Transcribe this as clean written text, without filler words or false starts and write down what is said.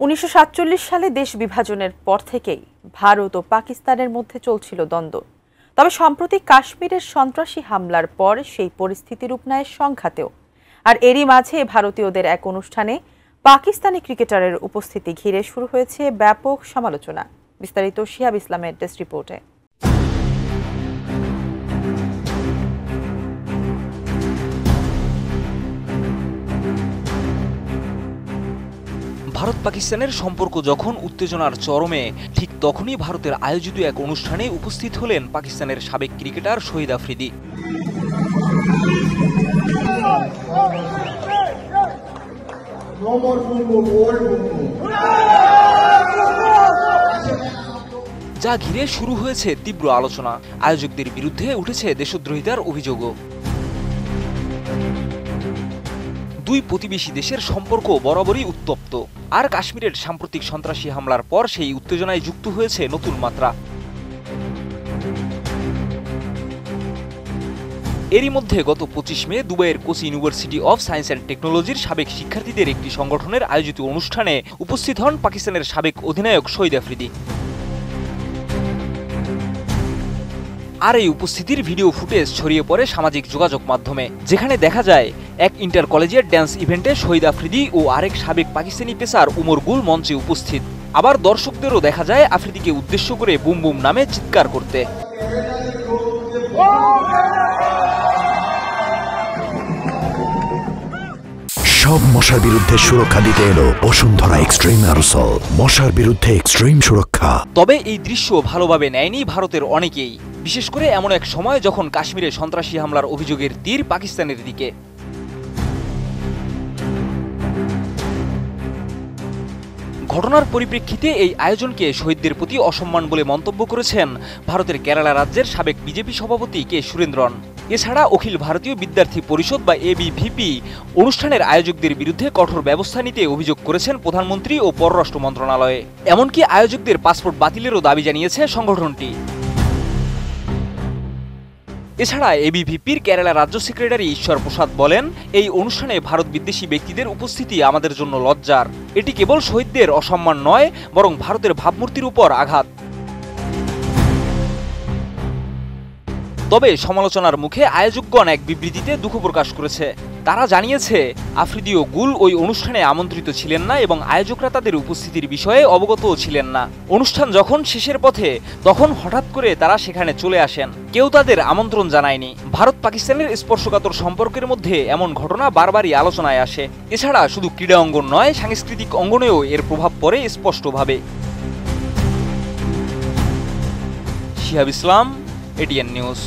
১৯৪৭ সালে দেশ বিভাজনের পর থেকেই ভারত ও পাকিস্তানের মধ্যে চলছিল দ্বন্দ্ব। তবে সম্প্রতি কাশ্মীরের সন্ত্রাসী হামলার পর সেই পরিস্থিতি রূপ নেয় সংঘাতেও। আর এরই মাঝে ভারতীয়দের এক অনুষ্ঠানে পাকিস্তানি ক্রিকেটারের উপস্থিতি ঘিরে শুরু হয়েছে ব্যাপক সমালোচনা। বিস্তারিত শিহাব ইসলামের ডেস্ক রিপোর্টে। ভারত পাকিস্তানের সম্পর্ক যখন উত্তেজনার চরমে, ঠিক তখনই ভারতের আয়োজিত এক অনুষ্ঠানে উপস্থিত হলেন পাকিস্তানের সাবেক ক্রিকেটার শহীদ আফ্রিদি। যা ঘিরে শুরু হয়েছে তীব্র আলোচনা। আয়োজকদের বিরুদ্ধে উঠেছে দেশদ্রোহিতার অভিযোগও। দুই প্রতিবেশী দেশের সম্পর্ক বরাবরই উত্তপ্ত, আর কাশ্মীরের সাম্প্রতিক সন্ত্রাসী হামলার পর সেই উত্তেজনায় যুক্ত হয়েছে নতুন মাত্রা। এরই মধ্যে গত ২৫ মে দুবাইয়ের Kochi university of science and টেকনোলজির সাবেক শিক্ষার্থীদের একটি সংগঠনের আয়োজিত অনুষ্ঠানে উপস্থিত হন পাকিস্তানের সাবেক অধিনায়ক শহীদ আফ্রিদি। আর এই উপস্থিতির ভিডিও ফুটেজ ছড়িয়ে পড়ে সামাজিক যোগাযোগ মাধ্যমে, যেখানে দেখা যায় এক ইন্টার কলেজিয়েট ড্যান্স ইভেন্টে শহীদ আফ্রিদি ও আরেক সাবেক পাকিস্তানি পেসার উমর গুল মঞ্চে উপস্থিত। আবার দর্শকদেরও দেখা যায় আফ্রিদিকে উদ্দেশ্য করে বুম বুম নামে চিৎকার করতে। সব মশার বিরুদ্ধে সুরক্ষা দিতে এলো বসুন্ধরা এক্সট্রিম অ্যারোসল, মশার বিরুদ্ধে এক্সট্রিম সুরক্ষা। তবে এই দৃশ্য ভালোভাবে নেয়নি ভারতের অনেকেই, বিশেষ করে এমন এক সময় যখন কাশ্মীরে সন্ত্রাসী হামলার অভিযোগের তীর পাকিস্তানের দিকে। ঘটনার পরিপ্রেক্ষিতে এই আয়োজনকে শহীদদের প্রতি অসম্মান বলে মন্তব্য করেছেন ভারতের কেরালা রাজ্যের সাবেক বিজেপি সভাপতি কে সুরেন্দ্রন। এছাড়া অখিল ভারতীয় বিদ্যার্থী পরিষদ বা এবিভিপি অনুষ্ঠানের আয়োজকদের বিরুদ্ধে কঠোর ব্যবস্থা নিতে অভিযোগ করেছেন প্রধানমন্ত্রী ও পররাষ্ট্র মন্ত্রণালয়ে। এমনকি আয়োজকদের পাসপোর্ট বাতিলেরও দাবি জানিয়েছে সংগঠনটি। এছাড়া এবিভিপির কেরালা রাজ্য সেক্রেটারি ঈশ্বর প্রসাদ বলেন, এই অনুষ্ঠানে ভারত বিদ্বেষী ব্যক্তিদের উপস্থিতি আমাদের জন্য লজ্জার। এটি কেবল শহীদদের অসম্মান নয়, বরং ভারতের ভাবমূর্তির উপর আঘাত। তবে সমালোচনার মুখে আয়োজকগণ এক বিবৃতিতে দুঃখ প্রকাশ করেছে। তারা জানিয়েছে, আফ্রিদি ও গুল ওই অনুষ্ঠানে আমন্ত্রিত ছিলেন না এবং আয়োজকরা তাদের উপস্থিতির বিষয়ে অবগতও ছিলেন না। অনুষ্ঠান যখন শেষের পথে, তখন হঠাৎ করে তারা সেখানে চলে আসেন। কেউ তাদের আমন্ত্রণ জানায়নি। ভারত পাকিস্তানের স্পর্শকাতর সম্পর্কের মধ্যে এমন ঘটনা বারবারই আলোচনায় আসে। এছাড়া শুধু ক্রীড়া অঙ্গন নয়, সাংস্কৃতিক অঙ্গনেও এর প্রভাব পড়ে স্পষ্টভাবে। শিহাব ইসলাম, এটিএন নিউজ।